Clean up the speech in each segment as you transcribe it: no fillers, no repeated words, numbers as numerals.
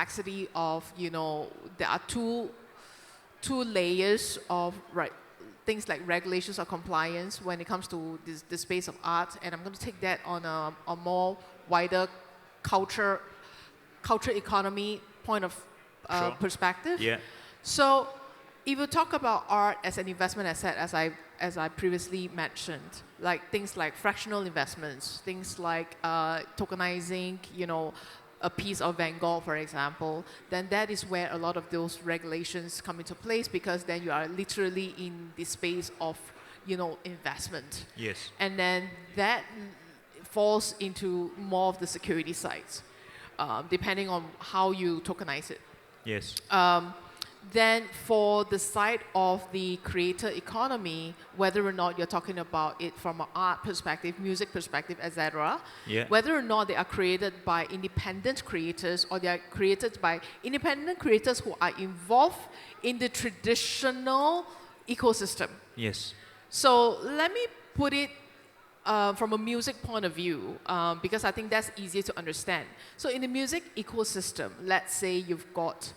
complexity of, there are two layers of things like regulations or compliance when it comes to the space of art, and I'm going to take that on a more wider culture economy point of Sure. perspective. Yeah. So if you talk about art as an investment asset, as I previously mentioned, like things like fractional investments, things like tokenizing, a piece of Van Gogh, for example, then that is where a lot of those regulations come into place, because then you are literally in the space of, investment. Yes. And then that falls into more of the security sides, depending on how you tokenize it. Yes. Then for the side of the creator economy, whether or not you're talking about it from an art perspective, music perspective, etc., Yeah. whether or not they are created by independent creators or they are created by independent creators who are involved in the traditional ecosystem. Yes. So let me put it from a music point of view, because I think that's easier to understand. So in the music ecosystem, let's say you've got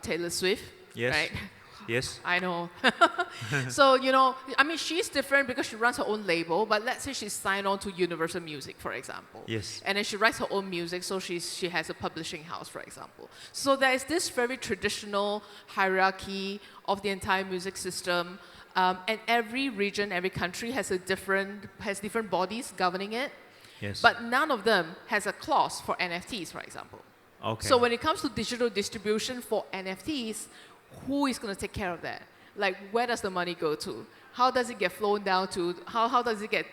Taylor Swift, Yes. right? Yes. I know. So, she's different because she runs her own label, but let's say she's signed on to Universal Music, for example. Yes. And then she writes her own music, so she has a publishing house, for example. So there is this very traditional hierarchy of the entire music system, and every region, every country has different bodies governing it. Yes. But none of them has a clause for NFTs, for example. Okay. So when it comes to digital distribution for NFTs, who is going to take care of that? Like, where does the money go to? How does it get flown down to? How does it get,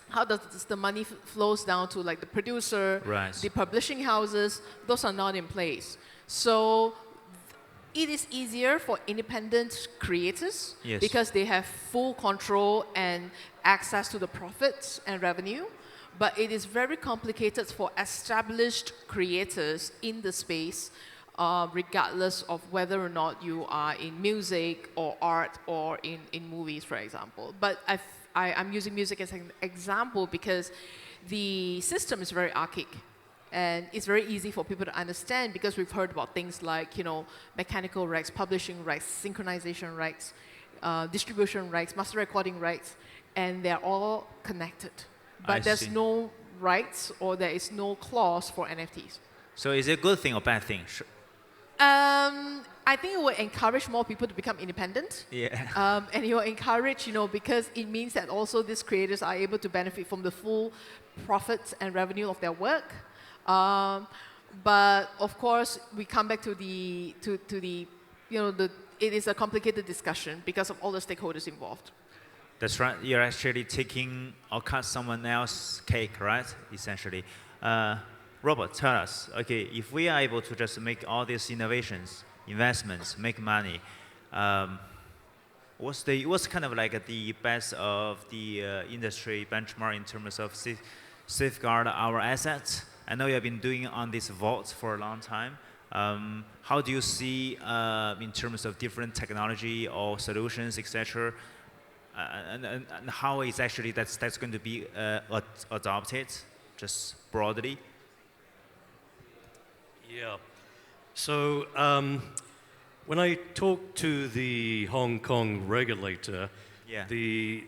how does the money flows down to, like, the producer, Right. the publishing houses? Those are not in place. So it is easier for independent creators, Yes. because they have full control and access to the profits and revenue. But it is very complicated for established creators in the space, regardless of whether or not you are in music or art or in movies, for example. But I'm using music as an example because the system is very archaic. And it's very easy for people to understand because we've heard about things like, mechanical rights, publishing rights, synchronization rights, distribution rights, master recording rights, and they're all connected. But there's no rights or there is no clause for NFTs. So is it a good thing or bad thing? I think it will encourage more people to become independent. Yeah. And it will encourage, because it means that also these creators are able to benefit from the full profits and revenue of their work. But of course, we come back to the it is a complicated discussion because of all the stakeholders involved. That's right. You're actually taking or cut someone else's cake, right? Essentially. Robert, tell us, okay, if we are able to just make all these innovations, investments, make money, what's kind of like the best of the industry benchmark in terms of safeguard our assets? I know you have been doing on this vault for a long time. How do you see in terms of different technology or solutions, etc., and how is actually that's going to be adopted, just broadly? Yeah. So when I talked to the Hong Kong regulator, Yeah. the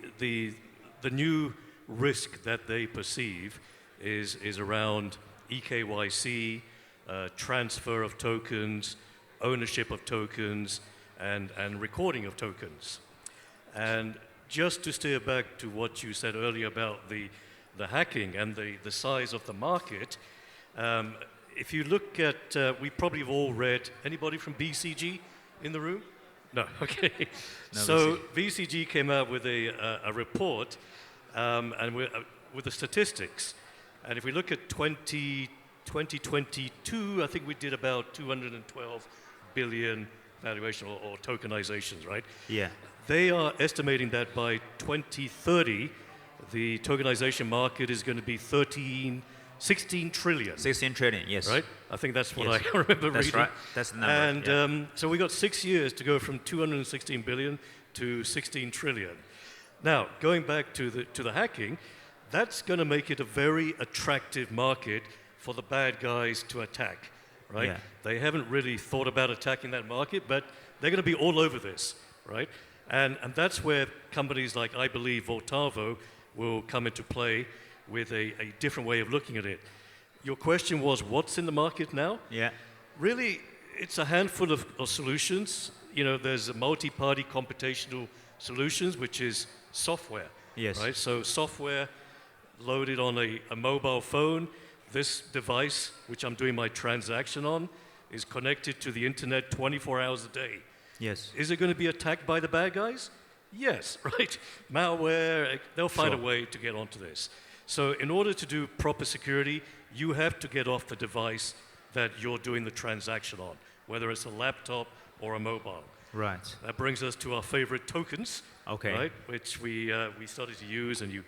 new risk that they perceive is around EKYC, transfer of tokens, ownership of tokens, and recording of tokens. And just to steer back to what you said earlier about the hacking and the size of the market, if you look at, we probably have all read, anybody from BCG in the room? No, okay. No, so BCG came out with a report and with the statistics. And if we look at 2022, I think we did about 212 billion valuation or tokenizations, right? Yeah. They are estimating that by 2030, the tokenization market is going to be 16 trillion. 16 trillion, yes. Right? I think that's what Yes. I remember That's reading. right. That's the number. And so we got 6 years to go from 216 billion to 16 trillion. Now, going back to the hacking, that's going to make it a very attractive market for the bad guys to attack. right? Yeah. They haven't really thought about attacking that market, but they're going to be all over this, right? And that's where companies like, I believe, Vaultavo will come into play with a different way of looking at it. Your question was, what's in the market now? Yeah. Really, it's a handful of solutions. You know, there's a multi-party computational solutions, which is software. Yes. Right? So software loaded on a mobile phone. This device, which I'm doing my transaction on, is connected to the internet 24 hours a day. Yes. Is it going to be attacked by the bad guys? Yes, right? Malware, they'll find a way to get onto this. So in order to do proper security, you have to get off the device that you're doing the transaction on, whether it's a laptop or a mobile. Right. That brings us to our favorite tokens, Okay. right? Which we started to use, and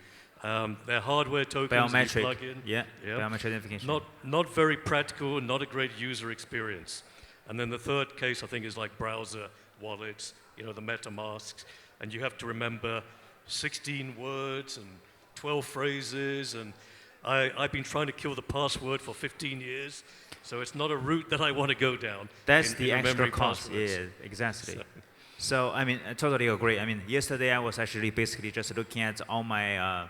they're hardware tokens that you plug in. Yeah. Biometric identification. Not very practical, not a great user experience. And then the third case, I think, is like browser wallets, you know, the MetaMasks, and you have to remember 16 words and 12 phrases, and I've been trying to kill the password for 15 years, so it's not a route that I want to go down. That's the extra remembering cost. passwords. Yeah, exactly. So, I mean, I totally agree. I mean, yesterday I was actually basically just looking at all my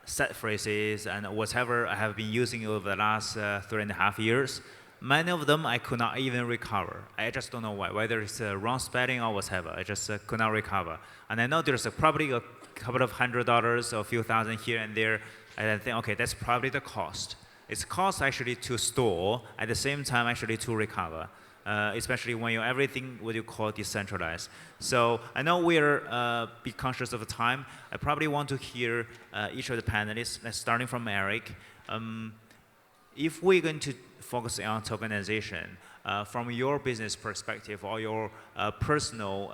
set phrases and whatever I have been using over the last 3.5 years. Many of them I could not even recover. I just don't know why, whether it's wrong spelling or whatever. I just could not recover. And I know there's probably a couple of $100 or a few thousand here and there. And I think, okay, that's probably the cost. It's cost actually to store, at the same time actually to recover, especially when you're everything what you call decentralized. So I know we're be conscious of the time. I probably want to hear each of the panelists, starting from Eric. If we're going to focus on tokenization, from your business perspective or your personal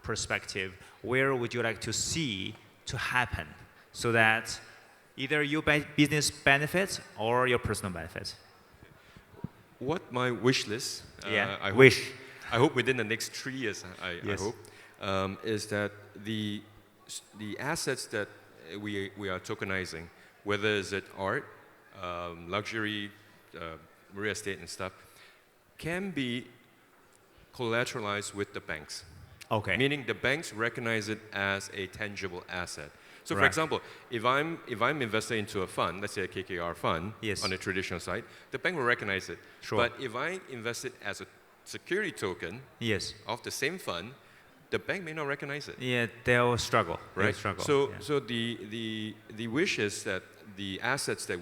perspective, where would you like to see to happen so that either your business benefits or your personal benefits? What my wish list, I hope within the next 3 years, I hope, is that the assets that we are tokenizing, whether is it art, luxury, real estate and stuff, can be collateralized with the banks. Okay. Meaning the banks recognize it as a tangible asset. So for example, if I'm invested into a fund, let's say a KKR fund on the traditional side, the bank will recognize it. Sure. But if I invest it as a security token of the same fund, the bank may not recognize it. Yeah, they'll struggle. Right. They'll struggle. So the wish is that the assets that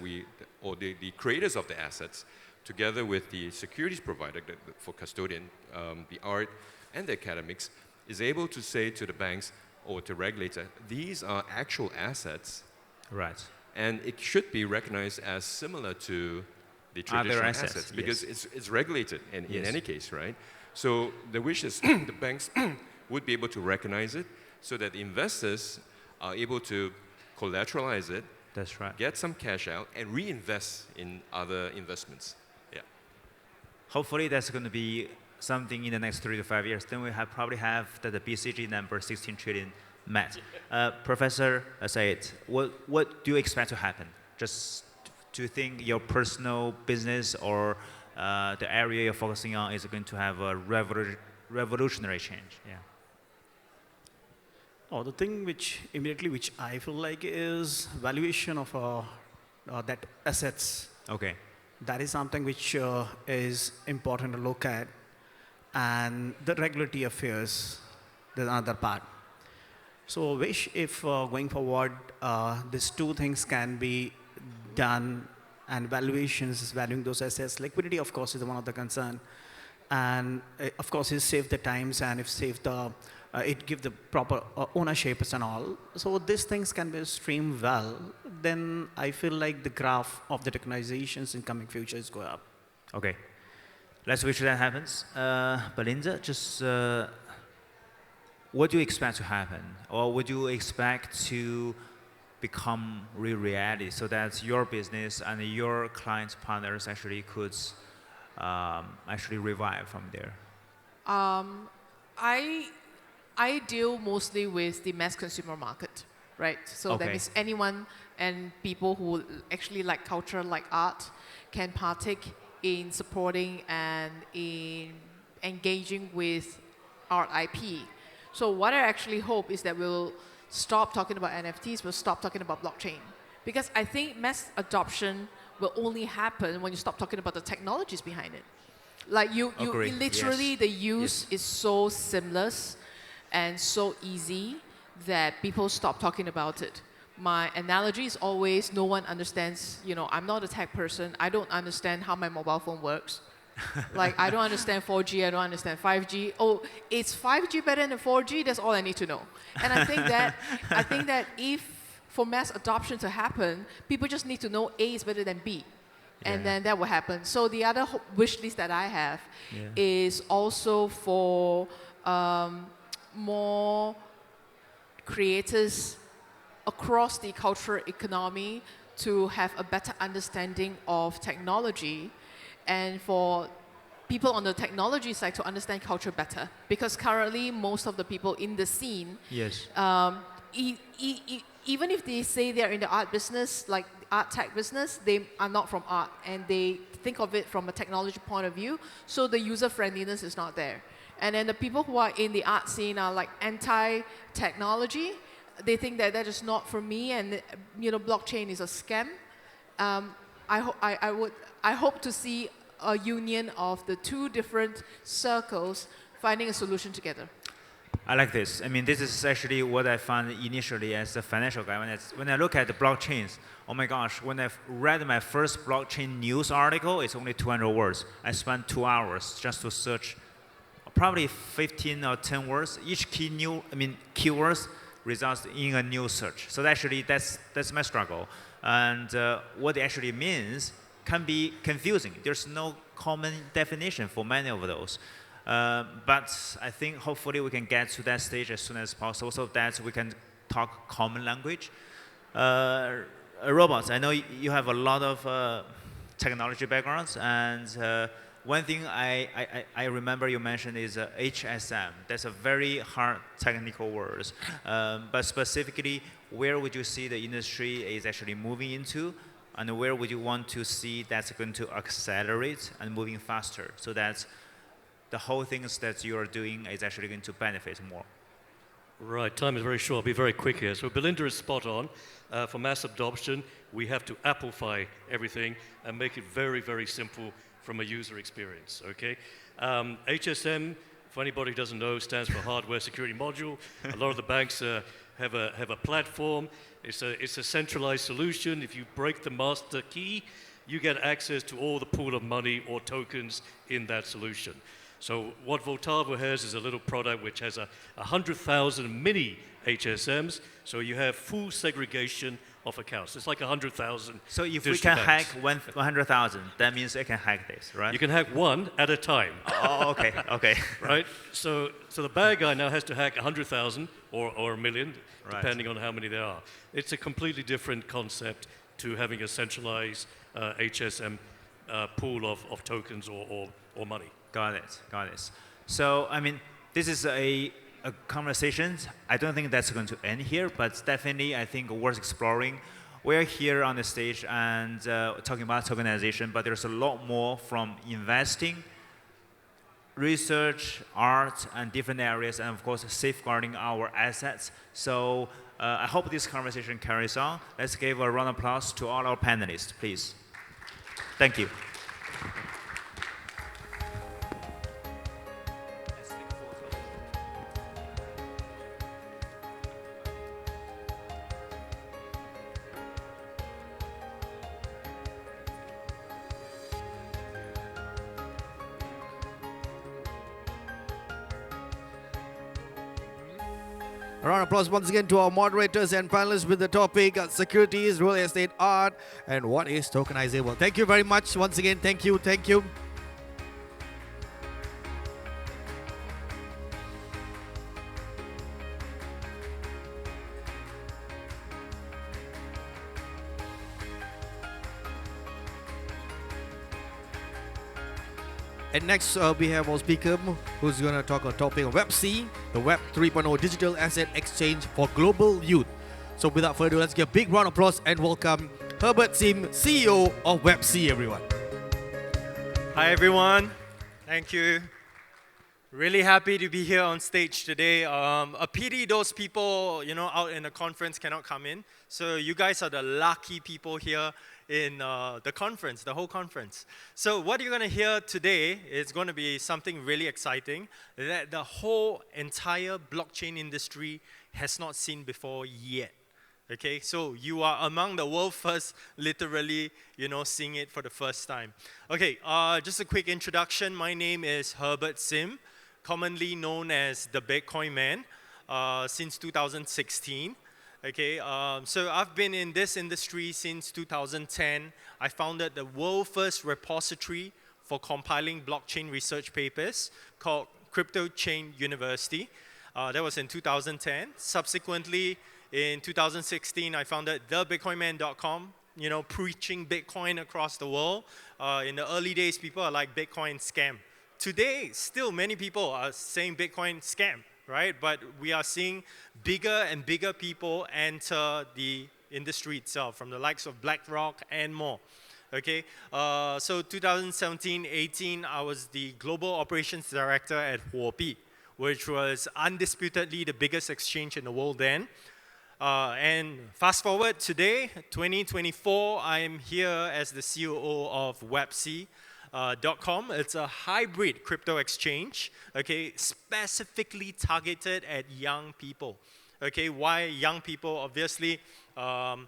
or the creators of the assets, together with the securities provider for custodian, the art and the academics, is able to say to the banks or to regulator, these are actual assets. Right. And it should be recognized as similar to the traditional assets because it's regulated in any case, right? So the wish is the banks would be able to recognize it so that the investors are able to collateralize it. That's right. Get some cash out and reinvest in other investments. Yeah. Hopefully that's going to be something in the next 3 to 5 years. Then we probably have the BCG number 16 trillion met. Professor Syed, what do you expect to happen? Just do you think your personal business or the area you're focusing on is going to have a revolutionary change? Yeah. Oh, the thing which I feel like is valuation of that assets. Okay. That is something which is important to look at, and the regulatory affairs, the another part. So, wish if going forward, these two things can be done, and valuations is valuing those assets. Liquidity, of course, is one of the concern, and of course, it save the times and it give the proper ownership and all. So these things can be streamed well. Then I feel like the graph of the tokenizations in coming future is go up. Okay. Let's wish that happens. Belinda, just what do you expect to happen? Or would you expect to become real reality so that your business and your client partners actually could actually revive from there? I deal mostly with the mass consumer market, right? So that means anyone and people who actually like culture, like art, can partake in supporting and in engaging with art IP. So what I actually hope is that we'll stop talking about NFTs, we'll stop talking about blockchain. Because I think mass adoption will only happen when you stop talking about the technologies behind it. Like you literally, the use is so seamless and so easy that people stop talking about it. My analogy is always, no one understands, I'm not a tech person, I don't understand how my mobile phone works. Like, I don't understand 4G, I don't understand 5G. Oh, is 5G better than 4G? That's all I need to know. And I think that if for mass adoption to happen, people just need to know A is better than B. And then that will happen. So the other wish list that I have is also for more creators across the cultural economy to have a better understanding of technology, and for people on the technology side to understand culture better. Because currently, most of the people in the scene, even if they say they're in the art business, like art tech business, they are not from art, and they think of it from a technology point of view, so the user friendliness is not there. And then the people who are in the art scene are like anti-technology. They think that that is not for me, and blockchain is a scam. I hope to see a union of the two different circles finding a solution together. I like this. I mean, this is actually what I found initially as a financial guy. When I look at the blockchains, oh my gosh, when I read my first blockchain news article, it's only 200 words. I spent 2 hours just to search probably 15 or 10 words. Each keywords results in a new search. So actually, that's my struggle. And what it actually means can be confusing. There's no common definition for many of those. But I think hopefully we can get to that stage as soon as possible so that we can talk common language. Robots, I know you have a lot of technology backgrounds, and one thing I remember you mentioned is HSM. That's a very hard technical word. But specifically, where would you see the industry is actually moving into, and where would you want to see that's going to accelerate and moving faster so that the whole things that you are doing is actually going to benefit more? Right, time is very short. I'll be very quick here. So Belinda is spot on. For mass adoption, we have to Applefy everything and make it very, very simple from a user experience, okay? HSM, for anybody who doesn't know, stands for Hardware Security Module. A lot of the banks have a platform. It's a centralized solution. If you break the master key, you get access to all the pool of money or tokens in that solution. So what Vaultavo has is a little product which has 100,000 mini HSMs, so you have full segregation of accounts. It's like 100,000. So if we can hack 100,000, that means I can hack this, right? You can hack one at a time. Oh, okay, okay. Right? So the bad guy now has to hack 100,000 or a million, depending on how many there are. It's a completely different concept to having a centralized HSM pool of tokens or money. Got it. So, I mean, this is a conversation. I don't think that's going to end here, but definitely I think worth exploring. We're here on the stage and talking about tokenization, but there's a lot more from investing, research, art, and different areas, and of course, safeguarding our assets. So I hope this conversation carries on. Let's give a round of applause to all our panelists, please. Thank you. A round of applause once again to our moderators and panelists with the topic securities, real estate, art, and what is tokenizable. Thank you very much once again. Thank you. And next we have our speaker who's going to talk on topic of Websea, the Web 3.0 digital asset exchange for global youth. So without further ado, let's give a big round of applause and welcome Herbert Sim, CEO of Websea, everyone. Hi, everyone. Thank you. Really happy to be here on stage today. A pity those people, out in the conference cannot come in. So you guys are the lucky people here in the conference, the whole conference. So what you're going to hear today is going to be something really exciting that the whole entire blockchain industry has not seen before yet. Okay, so you are among the world first, literally, seeing it for the first time. Okay, just a quick introduction. My name is Herbert Sim, commonly known as the Bitcoin Man, since 2016. Okay, so I've been in this industry since 2010. I founded the world first repository for compiling blockchain research papers called Crypto Chain University. That was in 2010. Subsequently, in 2016, I founded thebitcoinman.com, preaching Bitcoin across the world. In the early days, people are like, Bitcoin scam. Today, still many people are saying Bitcoin scam, right? But we are seeing bigger and bigger people enter the industry itself, from the likes of BlackRock and more. Okay, so 2017-18, I was the Global Operations Director at Huobi, which was undisputedly the biggest exchange in the world then. And fast forward today, 2024, I am here as the COO of Websea.com. It's a hybrid crypto exchange, okay, specifically targeted at young people. Okay, why young people? Obviously, the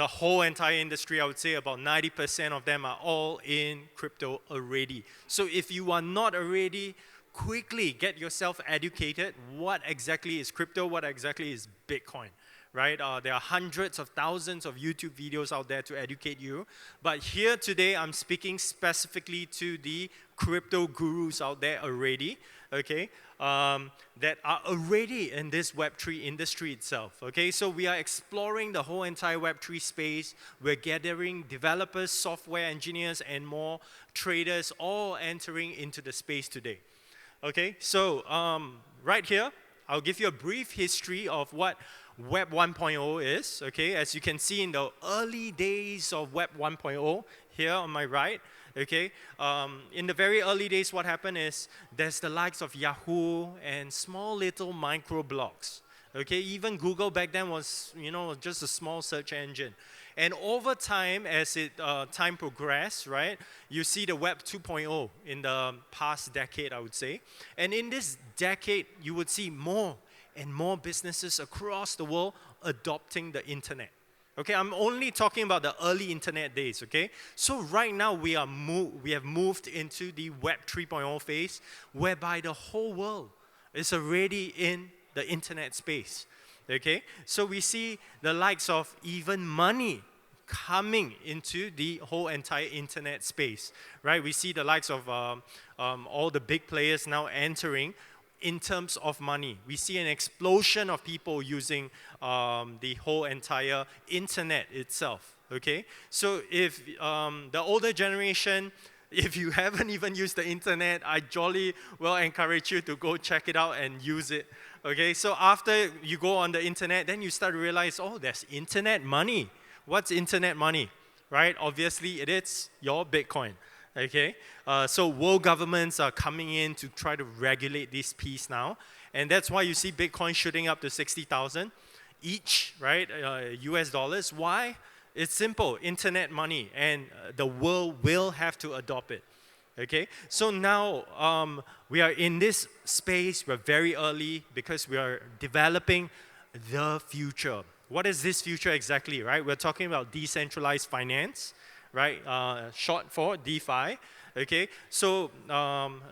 whole entire industry, I would say about 90% of them are all in crypto already. So if you are not already, quickly get yourself educated. What exactly is crypto? What exactly is Bitcoin? Right? There are hundreds of thousands of YouTube videos out there to educate you. But here today, I'm speaking specifically to the crypto gurus out there already, okay, that are already in this Web3 industry itself, okay? So we are exploring the whole entire Web3 space. We're gathering developers, software engineers, and more traders all entering into the space today. Okay, so right here, I'll give you a brief history of what Web 1.0 is. Okay, as you can see in the early days of Web 1.0, here on my right, okay, in the very early days, what happened is there's the likes of Yahoo and small little micro blogs. Okay, even Google back then was, just a small search engine. And over time, as time progressed, right, you see the Web 2.0 in the past decade, I would say. And in this decade, you would see more and more businesses across the world adopting the internet. Okay, I'm only talking about the early internet days, okay? So right now, we have moved into the Web 3.0 phase, whereby the whole world is already in the internet space. Okay, so we see the likes of even money coming into the whole entire internet space, right? We see the likes of all the big players now entering in terms of money. We see an explosion of people using the whole entire internet itself, okay? So if the older generation, if you haven't even used the internet, I jolly well encourage you to go check it out and use it. Okay, so after you go on the internet, then you start to realize, oh, there's internet money. What's internet money, right? Obviously, it is your Bitcoin, okay? So world governments are coming in to try to regulate this piece now. And that's why you see Bitcoin shooting up to 60,000 each, right? US dollars. Why? It's simple, internet money, and the world will have to adopt it. Okay, so now we are in this space. We're very early because we are developing the future. What is this future exactly, right? We're talking about decentralized finance, right? Short for DeFi. Okay, so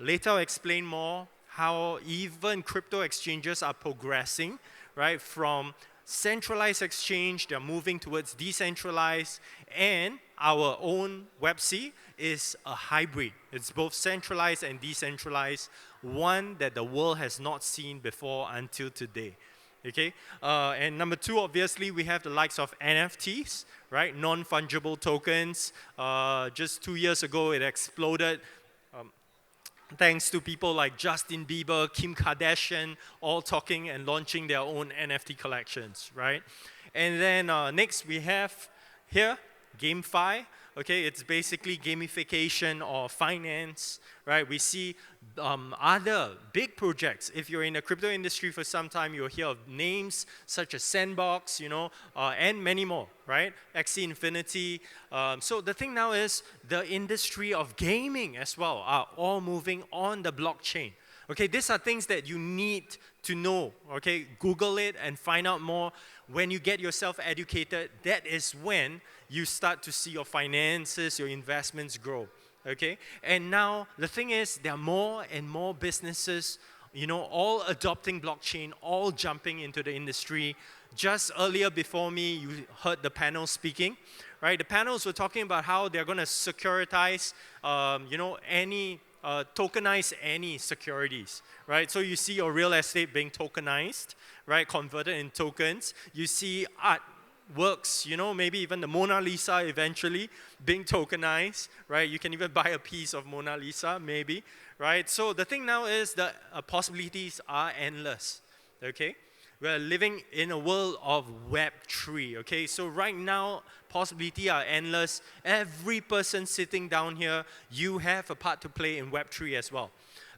later I'll explain more how even crypto exchanges are progressing, right? From centralized exchange, they're moving towards decentralized, and our own Websea is a hybrid. It's both centralized and decentralized, one that the world has not seen before until today. Okay, and number two, obviously, we have the likes of NFTs, right? Non-fungible tokens. Just 2 years ago, it exploded. thanks to people like Justin Bieber, Kim Kardashian, all talking and launching their own NFT collections, right? And then next we have here, GameFi. Okay, it's basically gamification or finance, right? We see other big projects. If you're in the crypto industry for some time, you'll hear of names such as Sandbox, and many more, right? Axie Infinity. So the thing now is the industry of gaming as well are all moving on the blockchain. Okay, these are things that you need to know, okay? Google it and find out more. When you get yourself educated, that is when you start to see your finances, your investments grow, okay? And now, the thing is, there are more and more businesses, all adopting blockchain, all jumping into the industry. Just earlier before me, you heard the panel speaking, right? The panels were talking about how they're going to securitize, tokenize any securities, right? So you see your real estate being tokenized, right? Converted in tokens. You see artworks, maybe even the Mona Lisa eventually being tokenized, right? You can even buy a piece of Mona Lisa, maybe, right? So the thing now is the possibilities are endless, okay? We're living in a world of Web3, okay? So right now, possibilities are endless. Every person sitting down here, you have a part to play in Web3 as well.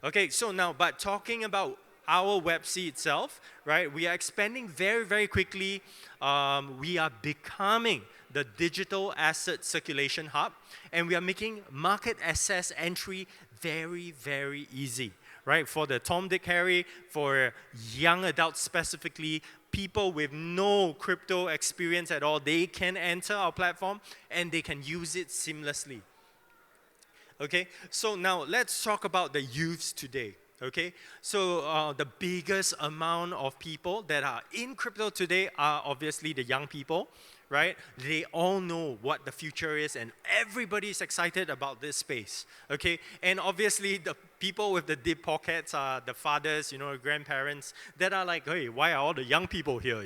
Okay, so now, but talking about our Websea itself, right? We are expanding very, very quickly. We are becoming the digital asset circulation hub, and we are making market access entry very, very easy. Right, for the Tom, Dick, Harry, for young adults specifically, people with no crypto experience at all, they can enter our platform and they can use it seamlessly. Okay, so now let's talk about the youths today. Okay, so the biggest amount of people that are in crypto today are obviously the young people, right? They all know what the future is and everybody is excited about this space, okay? And obviously the people with the deep pockets are the fathers, grandparents that are like, hey, why are all the young people here,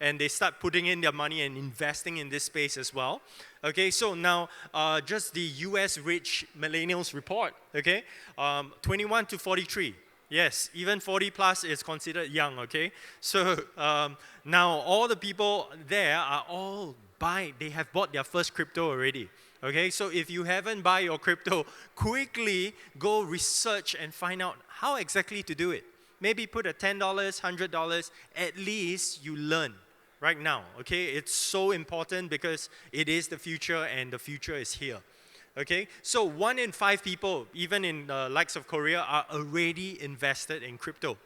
And they start putting in their money and investing in this space as well. Okay, so now just the US Rich Millennials report, okay? 21 to 43. Yes, even 40 plus is considered young, okay? So now all the people there are all they have bought their first crypto already, okay? So if you haven't bought your crypto, quickly go research and find out how exactly to do it. Maybe put a $10, $100, at least you learn right now, okay? It's so important because it is the future and the future is here. Okay, so 1 in 5 people, even in the likes of Korea, are already invested in crypto.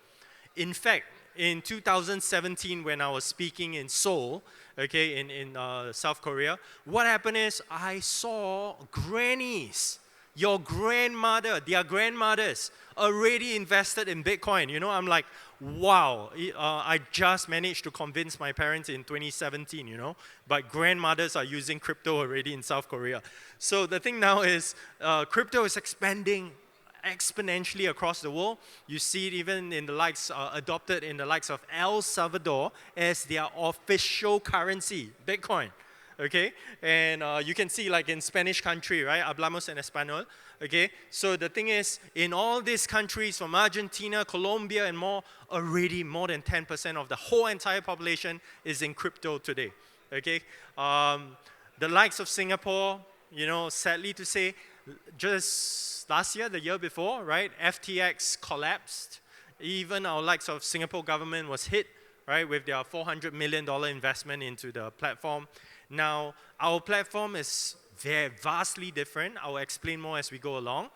In fact, in 2017, when I was speaking in Seoul, okay, in South Korea, what happened is I saw grannies, your grandmother, their grandmothers, already invested in Bitcoin. I'm like, wow, I just managed to convince my parents in 2017, but grandmothers are using crypto already in South Korea. So the thing now is crypto is expanding exponentially across the world. You see it even in the likes, adopted in the likes of El Salvador as their official currency, Bitcoin. Okay, and you can see like in Spanish country, right? Hablamos en español. Okay, so the thing is, in all these countries from Argentina, Colombia, and more, already more than 10% of the whole entire population is in crypto today. Okay, the likes of Singapore, sadly to say, just last year, the year before, right? FTX collapsed. Even our likes of Singapore government was hit, right, with their $400 million investment into the platform. Now, our platform is vastly different. I'll explain more as we go along.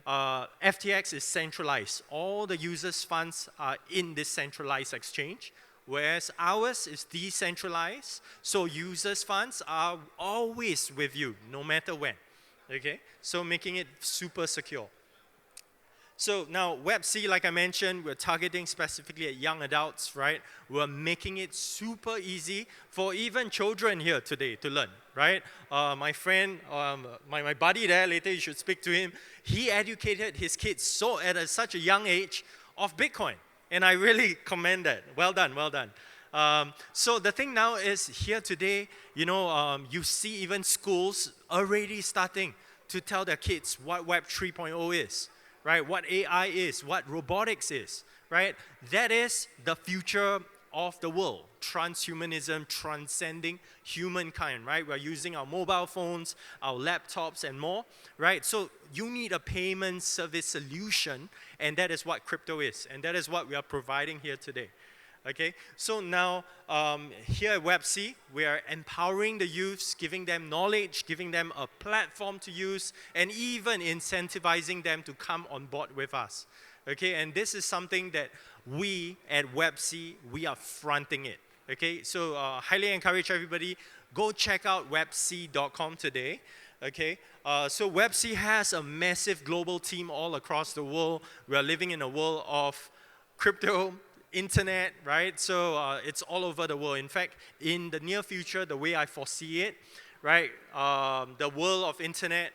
FTX is centralized. All the users' funds are in this centralized exchange, whereas ours is decentralized. So users' funds are always with you, no matter when. Okay? So making it super secure. So now Websea, like I mentioned, we're targeting specifically at young adults, right? We're making it super easy for even children here today to learn, right? My friend, my buddy there, later you should speak to him, he educated his kids at such a young age of Bitcoin. And I really commend that. Well done, well done. So the thing now is here today, you see even schools already starting to tell their kids what Web 3.0 is. right? What AI is, what robotics is, right? That is the future of the world. Transhumanism, transcending humankind, right? We're using our mobile phones, our laptops, and more, right? So you need a payment service solution, and that is what crypto is, and that is what we are providing here today. Okay, so now here at Websea, we are empowering the youths, giving them knowledge, giving them a platform to use, and even incentivizing them to come on board with us. Okay, and this is something that we at Websea, we are fronting it. Okay, so highly encourage everybody, go check out websea.com today. Okay, so Websea has a massive global team all across the world. We are living in a world of crypto, internet, right? So it's all over the world. In fact, in the near future, the way I foresee it, right, the world of internet,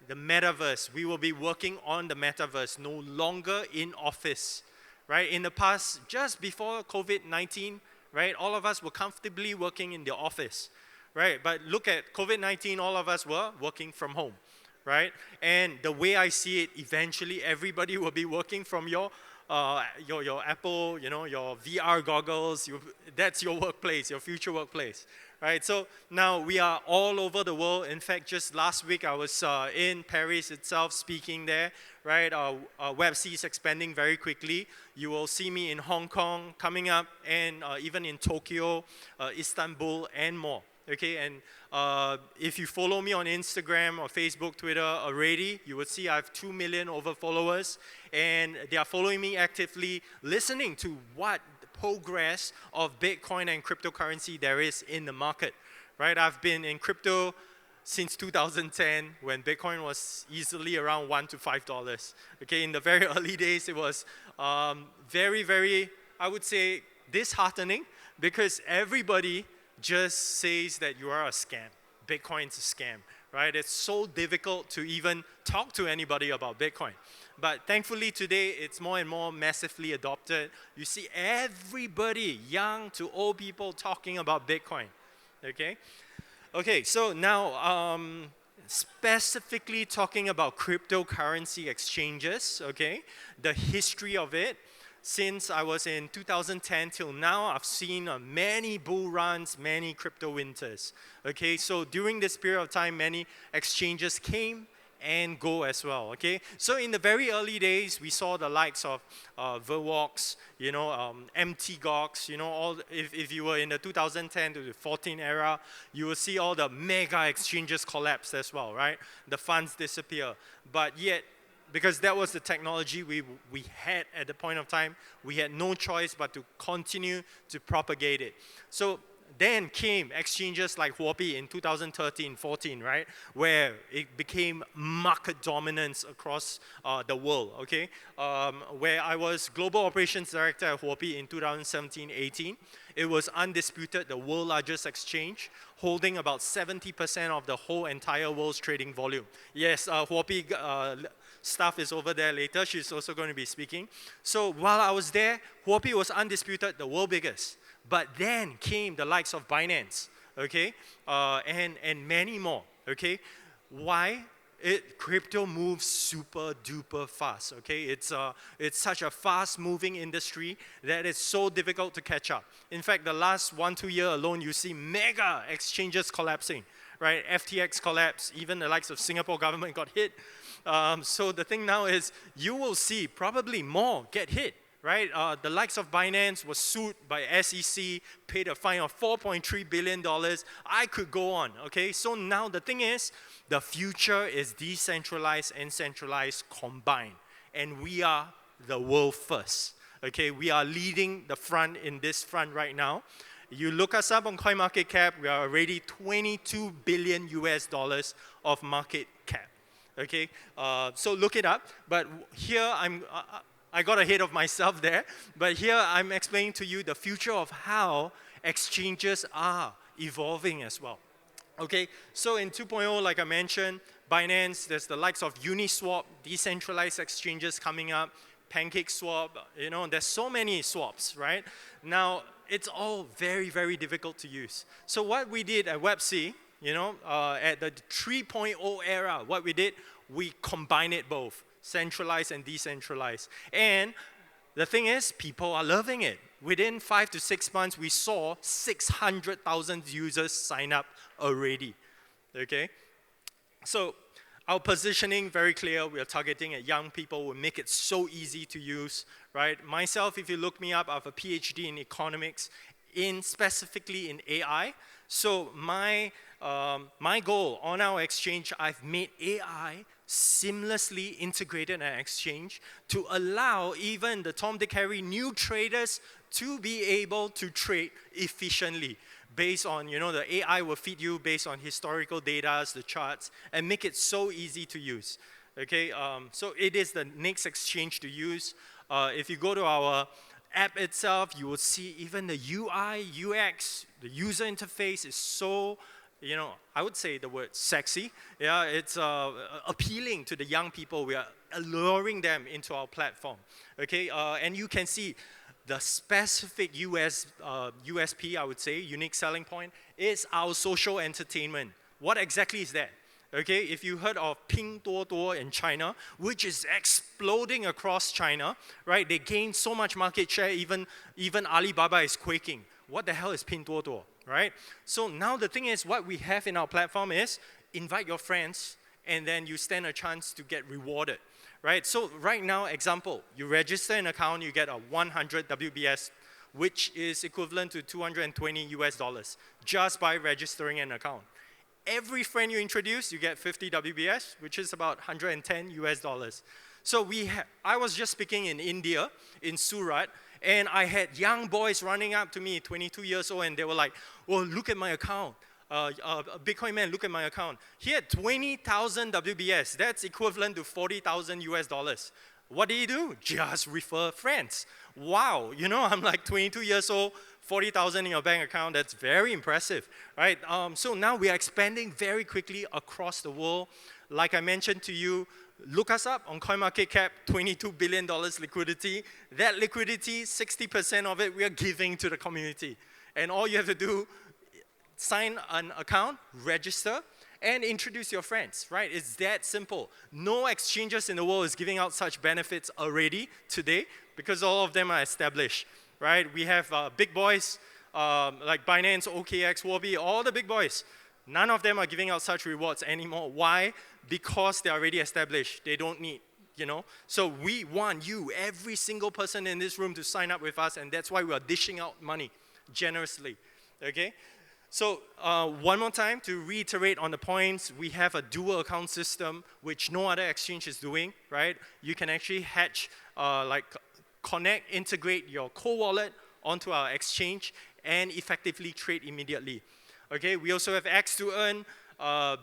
the metaverse, we will be working on the metaverse, no longer in office, right? In the past, just before COVID-19, right, all of us were comfortably working in the office, right? But look at COVID-19, all of us were working from home, right? And the way I see it, eventually everybody will be working from your Apple, you know, your VR goggles, that's your workplace, your future workplace, right? So now we are all over the world. In fact, just last week I was in Paris itself speaking there, right? Websea is expanding very quickly. You will see me in Hong Kong coming up, and even in Tokyo, Istanbul, and more. Okay, and if you follow me on Instagram or Facebook, Twitter already, you will see I have 2 million over followers, and they are following me actively, listening to what progress of Bitcoin and cryptocurrency there is in the market, right? I've been in crypto since 2010 when Bitcoin was easily around $1 to $5. Okay, in the very early days, it was very, very, I would say, disheartening because everybody just says that you are a scam. Bitcoin's a scam, right? It's so difficult to even talk to anybody about Bitcoin. But thankfully today, it's more and more massively adopted. You see everybody, young to old people, talking about Bitcoin, okay? Okay, so now specifically talking about cryptocurrency exchanges, okay? The history of it. Since I was in 2010 till now, I've seen many bull runs, many crypto winters. Okay, so during this period of time, many exchanges came and go as well. Okay, so in the very early days, we saw the likes of Voxsen, you know, MTGOX, you know, all. If you were in the 2010 to the 14 era, you will see all the mega exchanges collapse as well, right? The funds disappear, but yet, because that was the technology we had at the point of time, we had no choice but to continue to propagate it. So then came exchanges like Huobi in 2013-14, right? Where it became market dominance across the world, okay? Where I was Global Operations Director at Huobi in 2017-18. It was undisputed the world's largest exchange, holding about 70% of the whole entire world's trading volume. Yes, Huobi staff is over there later. She's also going to be speaking. So while I was there, Huobi was undisputed the world biggest. But then came the likes of Binance, okay, and many more, okay. Why? Crypto moves super duper fast, okay. It's such a fast moving industry that it's so difficult to catch up. In fact, the last 1-2 year alone, you see mega exchanges collapsing, right? FTX collapsed, even the likes of Singapore government got hit. So the thing now is you will see probably more get hit. Right, the likes of Binance was sued by SEC, paid a fine of $4.3 billion. I could go on, okay? So now the thing is, the future is decentralized and centralized combined. And we are the world first, okay? We are leading the front in this front right now. You look us up on CoinMarketCap, we are already $22 billion of market cap, okay? So look it up, but here I got ahead of myself there, but here I'm explaining to you the future of how exchanges are evolving as well. Okay, so in 2.0, like I mentioned, Binance, there's the likes of Uniswap, decentralized exchanges coming up, PancakeSwap, you know, there's so many swaps, right? Now, it's all very, very difficult to use. So what we did at Websea, you know, at the 3.0 era, what we did, we combined it both. centralized and decentralized. And the thing is, people are loving it. Within 5 to 6 months, we saw 600,000 users sign up already, okay? So our positioning, very clear. We are targeting at young people. We make it so easy to use, right? Myself, if you look me up, I have a PhD in economics, specifically in AI. So my goal on our exchange, I've made AI seamlessly integrated in an exchange to allow even the Tom, Dick, Harry new traders to be able to trade efficiently based on, the AI will feed you based on historical data, the charts, and make it so easy to use. Okay, so it is the next exchange to use. If you go to our app itself, you will see even the UI, UX, the user interface is so, I would say the word sexy. Yeah, it's appealing to the young people. We are alluring them into our platform. Okay, and you can see the specific USP, I would say, unique selling point, is our social entertainment. What exactly is that? Okay, if you heard of Pinduoduo in China, which is exploding across China, right? They gain so much market share, even Alibaba is quaking. What the hell is Pinduoduo, right? So now the thing is, what we have in our platform is invite your friends, and then you stand a chance to get rewarded, right? So right now, example, you register an account, you get a 100 WBS, which is equivalent to $220 just by registering an account. Every friend you introduce, you get 50 WBS, which is about $110. So I was just speaking in India, in Surat, and I had young boys running up to me, 22 years old, and they were like, "Oh, look at my account. Bitcoin man, look at my account. He had 20,000 WBS. That's equivalent to $40,000. What did he do? Just refer friends. Wow, I'm like 22 years old, 40,000 in your bank account. That's very impressive, right? So now we are expanding very quickly across the world. Like I mentioned to you, look us up on CoinMarketCap, $22 billion liquidity. That liquidity, 60% of it, we are giving to the community. And all you have to do, sign an account, register, and introduce your friends, right? It's that simple. No exchanges in the world is giving out such benefits already today because all of them are established, right? We have big boys like Binance, OKX, Huobi, all the big boys. None of them are giving out such rewards anymore. Why? Because they're already established. They don't need, So we want you, every single person in this room, to sign up with us, and that's why we are dishing out money generously, okay? So one more time, to reiterate on the points, we have a dual account system, which no other exchange is doing, right? You can actually hatch, connect, integrate your co-wallet onto our exchange and effectively trade immediately. Okay, we also have X to earn.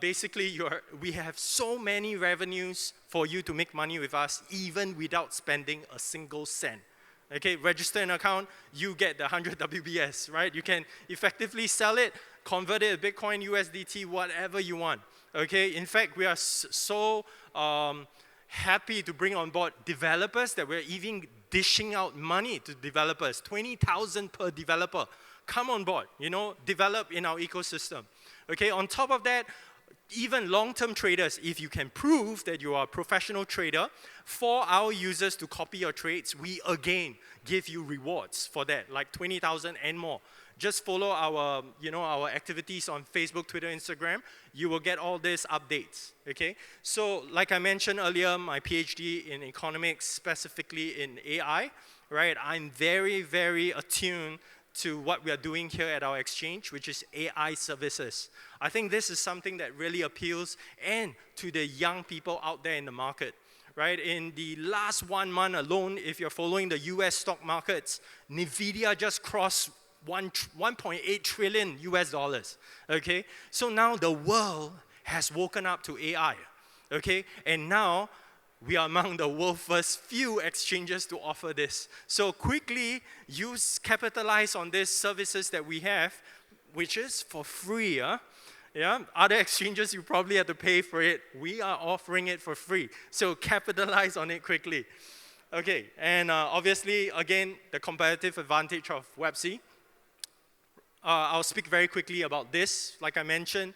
Basically, we have so many revenues for you to make money with us, even without spending a single cent. Okay, register an account, you get the 100 WBS, right? You can effectively sell it, convert it to Bitcoin, USDT, whatever you want. Okay, in fact, we are so happy to bring on board developers that we're even dishing out money to developers, 20,000 per developer. Come on board, develop in our ecosystem. Okay, on top of that, even long-term traders, if you can prove that you are a professional trader, for our users to copy your trades, we again give you rewards for that, like 20,000 and more. Just follow our, our activities on Facebook, Twitter, Instagram. You will get all these updates, okay? So, like I mentioned earlier, my PhD in economics, specifically in AI, right? I'm very, very attuned to what we are doing here at our exchange, which is AI services. I think this is something that really appeals and to the young people out there in the market, right? In the last 1 month alone, if you're following the US stock markets, NVIDIA just crossed 1.8 trillion US dollars, okay? So now the world has woken up to AI, okay? And now we are among the world's first few exchanges to offer this. So quickly, capitalize on these services that we have, which is for free. Yeah, other exchanges, you probably have to pay for it. We are offering it for free. So capitalize on it quickly. Okay, and obviously, again, the competitive advantage of Websea. I'll speak very quickly about this. Like I mentioned,